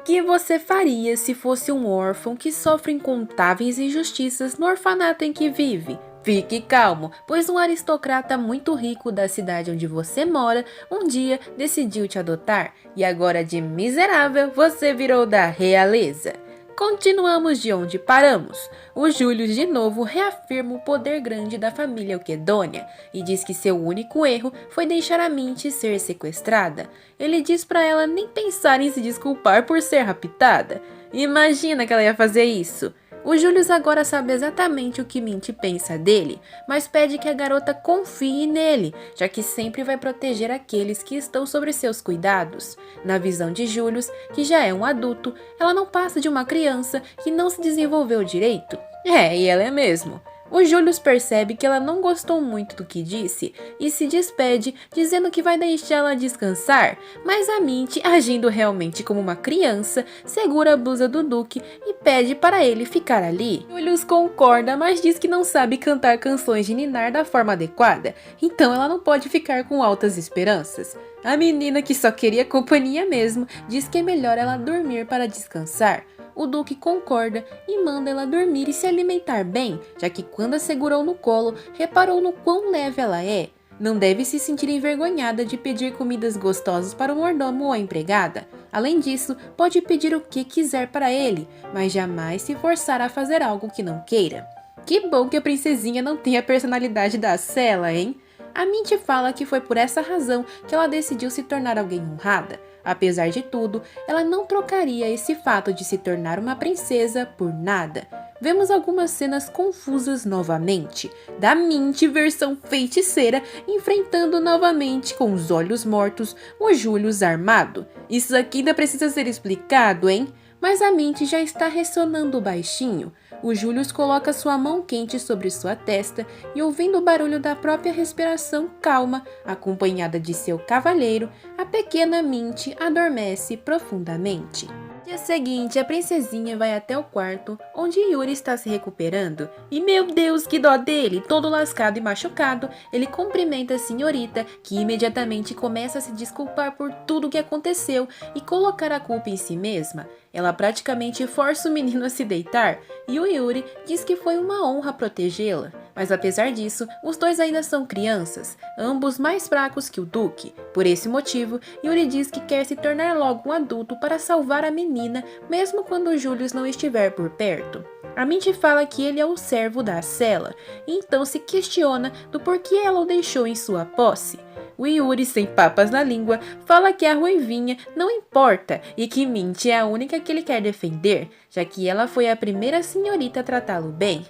Que você faria se fosse um órfão que sofre incontáveis injustiças no orfanato em que vive? Fique calmo, pois um aristocrata muito rico da cidade onde você mora um dia decidiu te adotar e agora de miserável você virou da realeza. Continuamos de onde paramos. O Júlio de novo reafirma o poder grande da família Alquedônia e diz que seu único erro foi deixar a Minty ser sequestrada. Ele diz para ela nem pensar em se desculpar por ser raptada. Imagina que ela ia fazer isso. O Július agora sabe exatamente o que Minty pensa dele, mas pede que a garota confie nele, já que sempre vai proteger aqueles que estão sob seus cuidados. Na visão de Július, que já é um adulto, ela não passa de uma criança que não se desenvolveu direito. E ela é mesmo. O Július percebe que ela não gostou muito do que disse e se despede, dizendo que vai deixá-la descansar, mas a Minty, agindo realmente como uma criança, segura a blusa do Duque e pede para ele ficar ali. Július concorda, mas diz que não sabe cantar canções de ninar da forma adequada, então ela não pode ficar com altas esperanças. A menina, que só queria companhia mesmo, diz que é melhor ela dormir para descansar. O Duque concorda e manda ela dormir e se alimentar bem, já que quando a segurou no colo, reparou no quão leve ela é. Não deve se sentir envergonhada de pedir comidas gostosas para o mordomo ou a empregada. Além disso, pode pedir o que quiser para ele, mas jamais se forçar a fazer algo que não queira. Que bom que a princesinha não tem a personalidade da Sela, hein? A Minty fala que foi por essa razão que ela decidiu se tornar alguém honrada. Apesar de tudo, ela não trocaria esse fato de se tornar uma princesa por nada. Vemos algumas cenas confusas novamente, da Minty versão feiticeira enfrentando novamente com os olhos mortos o Július armado. Isso aqui ainda precisa ser explicado, hein? Mas a Minty já está ressonando baixinho. O Július coloca sua mão quente sobre sua testa e, ouvindo o barulho da própria respiração calma, acompanhada de seu cavalheiro, a pequena Minty adormece profundamente. No dia seguinte, a princesinha vai até o quarto, onde Yuri está se recuperando. E meu Deus, que dó dele! Todo lascado e machucado, ele cumprimenta a senhorita, que imediatamente começa a se desculpar por tudo o que aconteceu e colocar a culpa em si mesma. Ela praticamente força o menino a se deitar, e o Yuri diz que foi uma honra protegê-la. Mas apesar disso, os dois ainda são crianças, ambos mais fracos que o Duque. Por esse motivo, Yuri diz que quer se tornar logo um adulto para salvar a menina, mesmo quando Julius não estiver por perto. A Minty fala que ele é o servo da Sela, e então se questiona do porquê ela o deixou em sua posse. O Yuri, sem papas na língua, fala que a Ruivinha não importa e que Minty é a única que ele quer defender, já que ela foi a primeira senhorita a tratá-lo bem.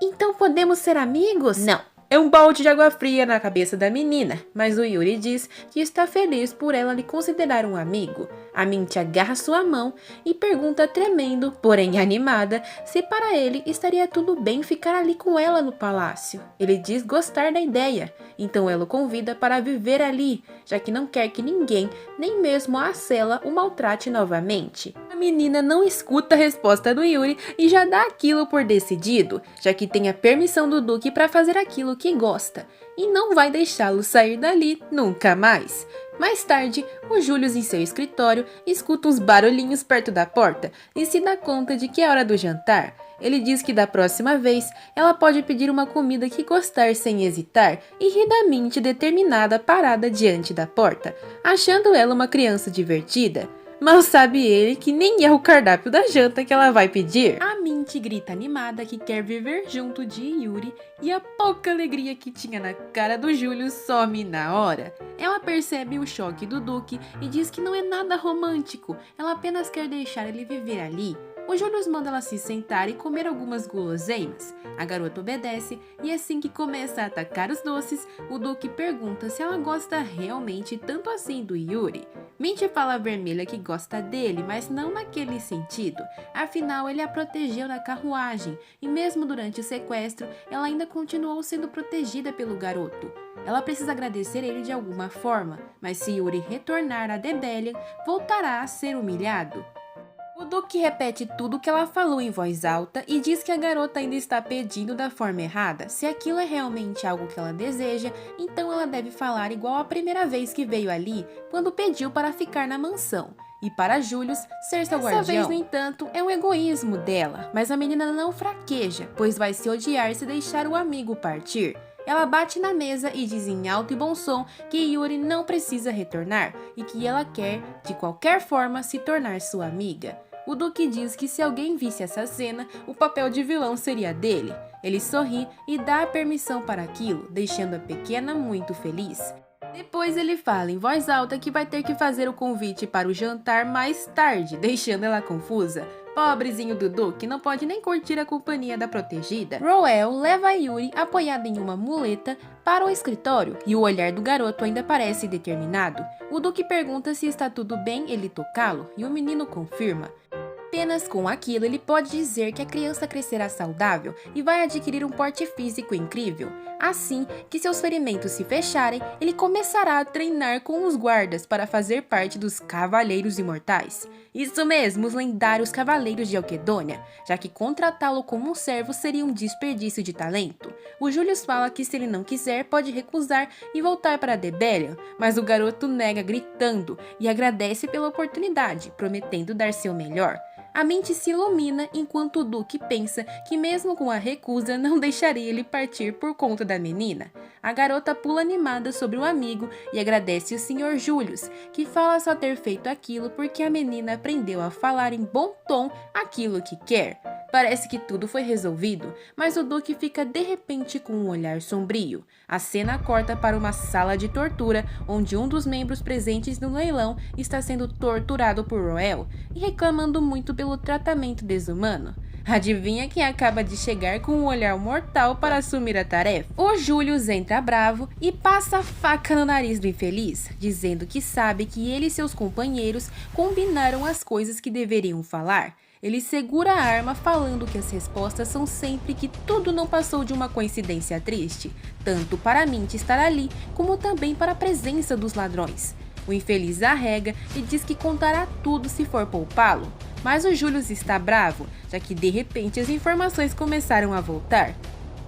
Então podemos ser amigos? Não. É um balde de água fria na cabeça da menina, mas o Yuri diz que está feliz por ela lhe considerar um amigo. A Minty agarra sua mão e pergunta tremendo, porém animada, se para ele estaria tudo bem ficar ali com ela no palácio. Ele diz gostar da ideia, então ela o convida para viver ali, já que não quer que ninguém, nem mesmo a Sela, o maltrate novamente. A menina não escuta a resposta do Yuri e já dá aquilo por decidido, já que tem a permissão do Duque para fazer aquilo que gosta, e não vai deixá-lo sair dali nunca mais. Mais tarde, o Július em seu escritório escuta uns barulhinhos perto da porta e se dá conta de que é hora do jantar. Ele diz que da próxima vez ela pode pedir uma comida que gostar sem hesitar e ri da Minty determinada parada diante da porta, achando ela uma criança divertida. Mal sabe ele que nem é o cardápio da janta que ela vai pedir. A Minty grita animada que quer viver junto de Yuri e a pouca alegria que tinha na cara do Júlio some na hora. Ela percebe o choque do Duque e diz que não é nada romântico, ela apenas quer deixar ele viver ali. O Július manda ela se sentar e comer algumas guloseimas. A garota obedece e assim que começa a atacar os doces, o Duque pergunta se ela gosta realmente tanto assim do Yuri. Minty fala a vermelha que gosta dele, mas não naquele sentido. Afinal, ele a protegeu na carruagem e mesmo durante o sequestro, ela ainda continuou sendo protegida pelo garoto. Ela precisa agradecer ele de alguma forma, mas se Yuri retornar a Debellion, voltará a ser humilhado. O Duque repete tudo o que ela falou em voz alta e diz que a garota ainda está pedindo da forma errada. Se aquilo é realmente algo que ela deseja, então ela deve falar igual a primeira vez que veio ali, quando pediu para ficar na mansão. e para Julius ser seu guardião. Dessa vez, no entanto, é um egoísmo dela, mas a menina não fraqueja, pois vai se odiar se deixar o amigo partir. Ela bate na mesa e diz em alto e bom som que Yuri não precisa retornar e que ela quer, de qualquer forma, se tornar sua amiga. O Duque diz que se alguém visse essa cena, o papel de vilão seria dele. Ele sorri e dá a permissão para aquilo, deixando a pequena muito feliz. Depois ele fala em voz alta que vai ter que fazer o convite para o jantar mais tarde, deixando ela confusa. Pobrezinho do Duque não pode nem curtir a companhia da protegida. Roel leva Yuri apoiada em uma muleta para o escritório e o olhar do garoto ainda parece determinado. O Duque pergunta se está tudo bem ele tocá-lo e o menino confirma. Apenas com aquilo ele pode dizer que a criança crescerá saudável e vai adquirir um porte físico incrível. Assim que seus ferimentos se fecharem, ele começará a treinar com os guardas para fazer parte dos Cavaleiros Imortais. Isso mesmo, os lendários Cavaleiros de Alquedônia, já que contratá-lo como um servo seria um desperdício de talento. O Julius fala que se ele não quiser, pode recusar e voltar para Debelion, mas o garoto nega gritando e agradece pela oportunidade, prometendo dar seu melhor. A mente se ilumina enquanto o Duque pensa que mesmo com a recusa não deixaria ele partir por conta da menina. A garota pula animada sobre o amigo e agradece o Sr. Julius, que fala só ter feito aquilo porque a menina aprendeu a falar em bom tom aquilo que quer. Parece que tudo foi resolvido, mas o Duque fica de repente com um olhar sombrio. A cena corta para uma sala de tortura, onde um dos membros presentes no leilão está sendo torturado por Roel e reclamando muito pelo tratamento desumano. Adivinha quem acaba de chegar com um olhar mortal para assumir a tarefa? O Julius entra bravo e passa a faca no nariz do infeliz, dizendo que sabe que ele e seus companheiros combinaram as coisas que deveriam falar. Ele segura a arma falando que as respostas são sempre que tudo não passou de uma coincidência triste, tanto para Mint estar ali, como também para a presença dos ladrões. O infeliz arrega e diz que contará tudo se for poupá-lo, mas o Julius está bravo, já que de repente as informações começaram a voltar.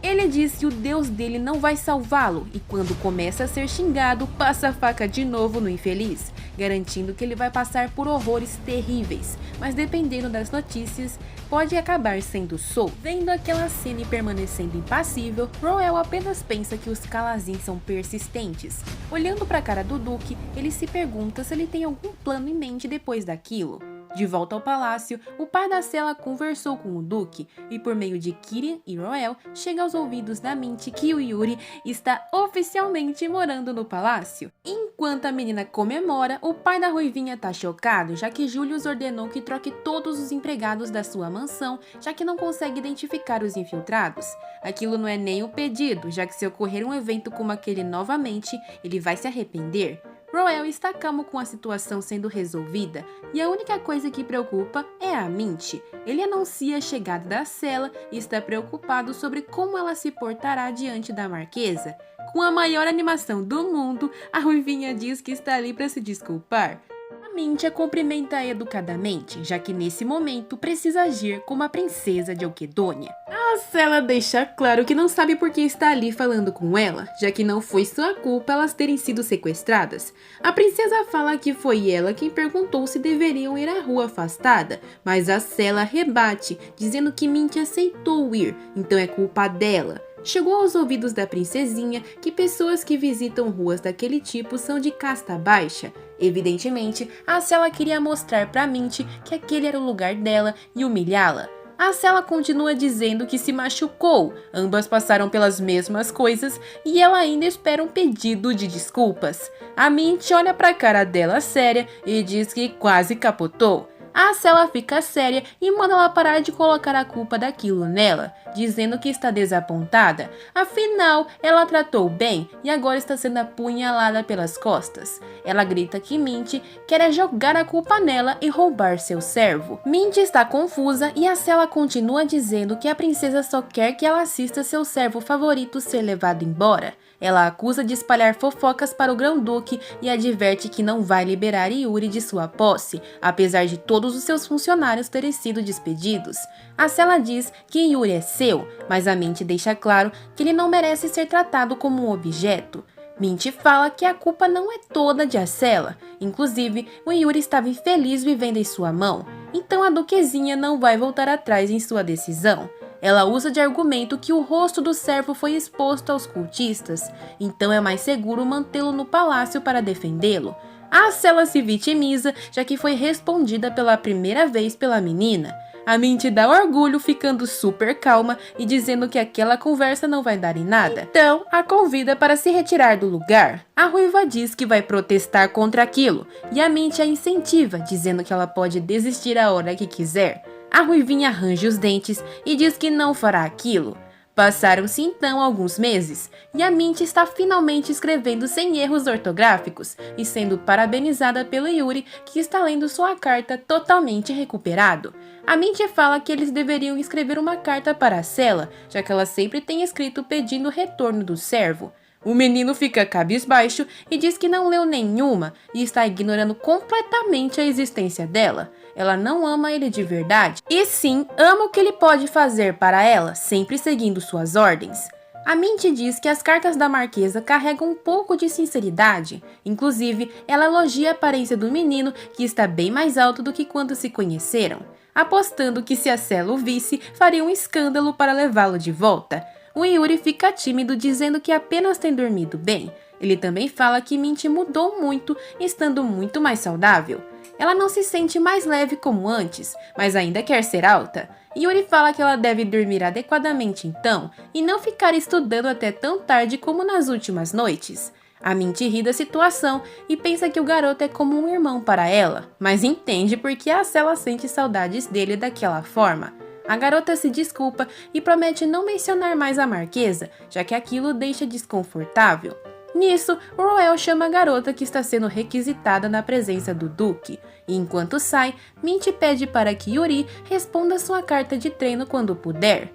Ele diz que o Deus dele não vai salvá-lo e quando começa a ser xingado, passa a faca de novo no infeliz, garantindo que ele vai passar por horrores terríveis, mas dependendo das notícias, pode acabar sendo solto. Vendo aquela cena e permanecendo impassível, Roel apenas pensa que os Calazins são persistentes. Olhando para a cara do Duque, ele se pergunta se ele tem algum plano em mente depois daquilo. De volta ao palácio, o pai da Sela conversou com o Duque e por meio de Kirin e Roel chega aos ouvidos da Mint que o Yuri está oficialmente morando no palácio. Enquanto a menina comemora, o pai da Ruivinha tá chocado, já que Julius ordenou que troque todos os empregados da sua mansão, já que não consegue identificar os infiltrados. Aquilo não é nem um pedido, já que se ocorrer um evento como aquele novamente, ele vai se arrepender. Roel está calmo com a situação sendo resolvida e a única coisa que preocupa é a Mint. Ele anuncia a chegada da Sela e está preocupado sobre como ela se portará diante da Marquesa. Com a maior animação do mundo, a Ruivinha diz que está ali para se desculpar. A Mint a cumprimenta educadamente, já que nesse momento precisa agir como a princesa de Alquedônia. A Sela deixa claro que não sabe por que está ali falando com ela, já que não foi sua culpa elas terem sido sequestradas. A princesa fala que foi ela quem perguntou se deveriam ir à rua afastada, mas a Sela rebate, dizendo que Mint aceitou ir, então é culpa dela. Chegou aos ouvidos da princesinha que pessoas que visitam ruas daquele tipo são de casta baixa. Evidentemente, a Sela queria mostrar pra Mint que aquele era o lugar dela e humilhá-la. A Sela continua dizendo que se machucou, ambas passaram pelas mesmas coisas e ela ainda espera um pedido de desculpas. A Mint olha pra cara dela séria e diz que quase capotou. A Sela fica séria e manda ela parar de colocar a culpa daquilo nela, dizendo que está desapontada, afinal ela tratou bem e agora está sendo apunhalada pelas costas. Ela grita que Mint quer jogar a culpa nela e roubar seu servo. Mint está confusa e a Sela continua dizendo que a princesa só quer que ela assista seu servo favorito ser levado embora. Ela acusa de espalhar fofocas para o Grão-Duque e adverte que não vai liberar Yuri de sua posse, apesar de todos os seus funcionários terem sido despedidos. A Sela diz que Yuri é seu, mas a Mint deixa claro que ele não merece ser tratado como um objeto. Mint fala que a culpa não é toda de Acela. Inclusive, o Yuri estava infeliz vivendo em sua mão, então a duquesinha não vai voltar atrás em sua decisão. Ela usa de argumento que o rosto do servo foi exposto aos cultistas, então é mais seguro mantê-lo no palácio para defendê-lo. A Acela se vitimiza, já que foi respondida pela primeira vez pela menina. A Mint dá orgulho, ficando super calma e dizendo que aquela conversa não vai dar em nada. Então, a convida para se retirar do lugar. A Ruiva diz que vai protestar contra aquilo, e a Mint a incentiva, dizendo que ela pode desistir a hora que quiser. A Ruivinha arranja os dentes e diz que não fará aquilo. Passaram-se então alguns meses, e a Mint está finalmente escrevendo sem erros ortográficos e sendo parabenizada pelo Yuri, que está lendo sua carta totalmente recuperado. A Mint fala que eles deveriam escrever uma carta para a Acela, já que ela sempre tem escrito pedindo o retorno do servo. O menino fica cabisbaixo e diz que não leu nenhuma e está ignorando completamente a existência dela. Ela não ama ele de verdade, e sim ama o que ele pode fazer para ela, sempre seguindo suas ordens. A Mint diz que as cartas da Marquesa carregam um pouco de sinceridade. Inclusive, ela elogia a aparência do menino, que está bem mais alto do que quando se conheceram, apostando que se Acela o visse, faria um escândalo para levá-lo de volta. O Yuri fica tímido, dizendo que apenas tem dormido bem. Ele também fala que Mint mudou muito, estando muito mais saudável. Ela não se sente mais leve como antes, mas ainda quer ser alta. Yuri fala que ela deve dormir adequadamente então, e não ficar estudando até tão tarde como nas últimas noites. A Mint ri da situação e pensa que o garoto é como um irmão para ela, mas entende porque a Acela sente saudades dele daquela forma. A garota se desculpa e promete não mencionar mais a Marquesa, já que aquilo deixa desconfortável. Nisso, o Roel chama a garota que está sendo requisitada na presença do Duque, e enquanto sai, Mint pede para que Yuri responda sua carta de treino quando puder.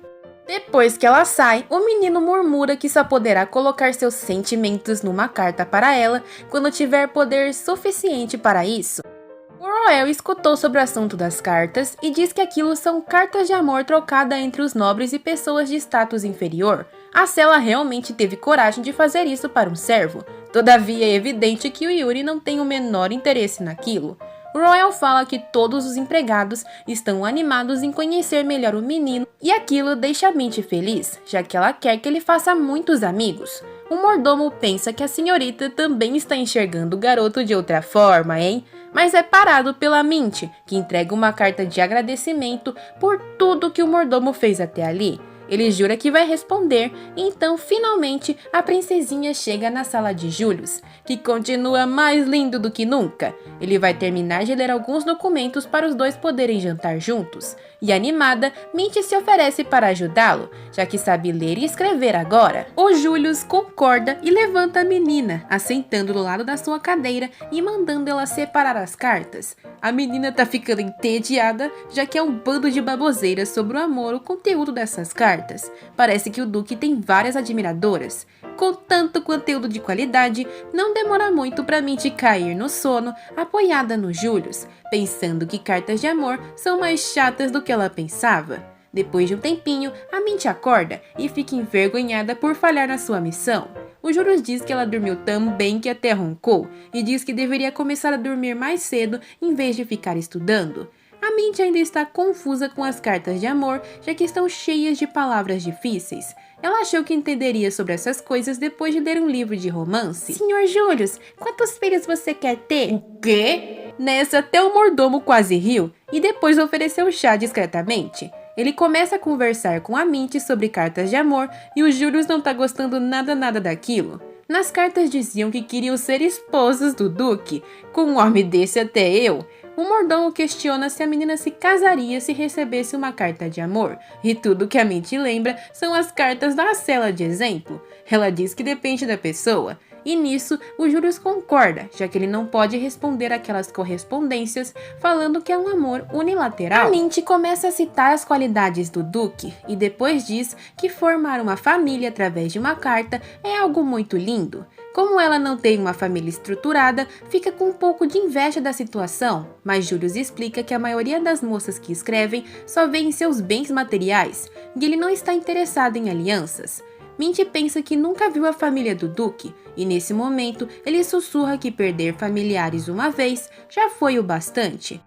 Depois que ela sai, o menino murmura que só poderá colocar seus sentimentos numa carta para ela quando tiver poder suficiente para isso. O Roel escutou sobre o assunto das cartas e diz que aquilo são cartas de amor trocadas entre os nobres e pessoas de status inferior. A Acela realmente teve coragem de fazer isso para um servo. Todavia, é evidente que o Yuri não tem o menor interesse naquilo. O Roel fala que todos os empregados estão animados em conhecer melhor o menino e aquilo deixa a Mint feliz, já que ela quer que ele faça muitos amigos. O mordomo pensa que a senhorita também está enxergando o garoto de outra forma, hein? Mas é parado pela Mint, que entrega uma carta de agradecimento por tudo que o mordomo fez até ali. Ele jura que vai responder, e então finalmente a princesinha chega na sala de Julius, que continua mais lindo do que nunca. Ele vai terminar de ler alguns documentos para os dois poderem jantar juntos, e animada, Mint se oferece para ajudá-lo, já que sabe ler e escrever agora. O Julius concorda e levanta a menina, assentando do lado da sua cadeira e mandando ela separar as cartas. A menina tá ficando entediada, já que é um bando de baboseiras sobre o amor o conteúdo dessas cartas. Parece que o Duque tem várias admiradoras. Com tanto conteúdo de qualidade, não demora muito para Mint cair no sono, apoiada no Julius, pensando que cartas de amor são mais chatas do que ela pensava. Depois de um tempinho, a Mint acorda e fica envergonhada por falhar na sua missão. O Julius diz que ela dormiu tão bem que até roncou, e diz que deveria começar a dormir mais cedo em vez de ficar estudando. A Mint ainda está confusa com as cartas de amor, já que estão cheias de palavras difíceis. Ela achou que entenderia sobre essas coisas depois de ler um livro de romance. Senhor Julius, quantos filhos você quer ter? O quê? Nessa, até o mordomo quase riu e depois ofereceu chá discretamente. Ele começa a conversar com a Mint sobre cartas de amor e o Julius não tá gostando nada daquilo. Nas cartas diziam que queriam ser esposas do Duque. Com um homem desse até eu. O mordomo questiona se a menina se casaria se recebesse uma carta de amor, e tudo que a Mint lembra são as cartas da Acela de exemplo. Ela diz que depende da pessoa, e nisso o Julius concorda, já que ele não pode responder aquelas correspondências falando que é um amor unilateral. A Mint começa a citar as qualidades do Duque, e depois diz que formar uma família através de uma carta é algo muito lindo. Como ela não tem uma família estruturada, fica com um pouco de inveja da situação, mas Julius explica que a maioria das moças que escrevem só vê em seus bens materiais, e ele não está interessado em alianças. Mint pensa que nunca viu a família do Duque, e nesse momento ele sussurra que perder familiares uma vez já foi o bastante.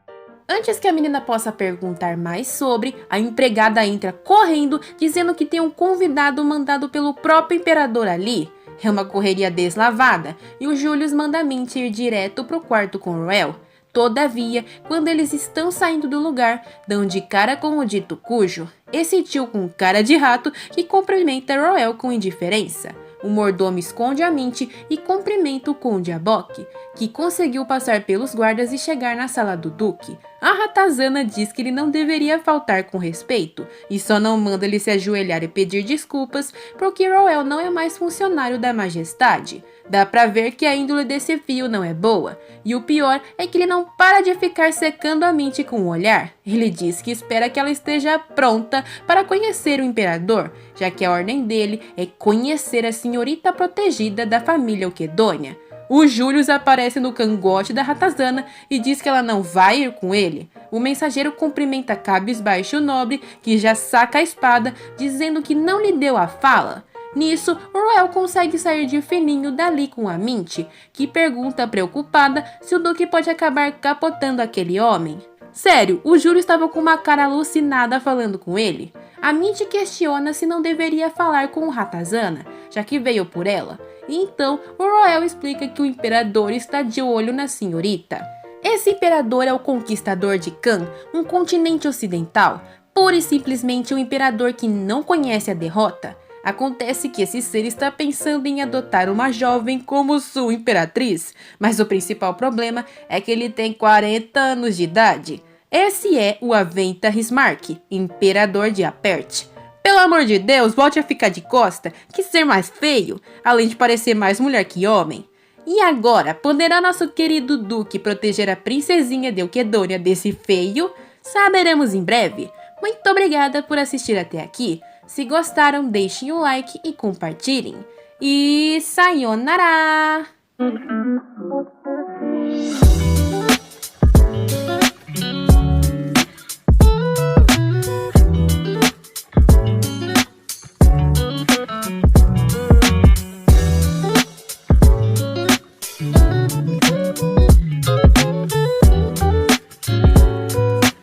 Antes que a menina possa perguntar mais sobre, a empregada entra correndo, dizendo que tem um convidado mandado pelo próprio imperador ali. É uma correria deslavada, e o Julius manda Mint ir direto pro quarto com Roel. Todavia, quando eles estão saindo do lugar, dão de cara com o dito cujo, esse tio com cara de rato que cumprimenta Roel com indiferença. O mordomo esconde a Mint e cumprimenta o Conde Abok, que conseguiu passar pelos guardas e chegar na sala do Duque. A ratazana diz que ele não deveria faltar com respeito, e só não manda ele se ajoelhar e pedir desculpas porque Roel não é mais funcionário da majestade. Dá pra ver que a índole desse fio não é boa, e o pior é que ele não para de ficar secando a Mint com o olhar. Ele diz que espera que ela esteja pronta para conhecer o imperador, já que a ordem dele é conhecer a senhorita protegida da família Alquedônia. O Julius aparece no cangote da ratazana e diz que ela não vai ir com ele. O mensageiro cumprimenta cabisbaixo o nobre, que já saca a espada, dizendo que não lhe deu a fala. Nisso, Roel consegue sair de fininho dali com a Mint, que pergunta preocupada se o Duque pode acabar capotando aquele homem. Sério, o Júlio estava com uma cara alucinada falando com ele. A Mint questiona se não deveria falar com o Ratazana, já que veio por ela. Então, o Roel explica que o imperador está de olho na senhorita. Esse imperador é o conquistador de Khan, um continente ocidental, pura e simplesmente um imperador que não conhece a derrota. Acontece que esse ser está pensando em adotar uma jovem como sua imperatriz, mas o principal problema é que ele tem 40 anos de idade. Esse é o Aventa Rismark, imperador de Apert. Pelo amor de Deus, volte a ficar de costa, que ser mais feio, além de parecer mais mulher que homem. E agora, poderá nosso querido Duque proteger a princesinha de Alquedônia desse feio? Saberemos em breve. Muito obrigada por assistir até aqui. Se gostaram, deixem o like e compartilhem. E sayonara!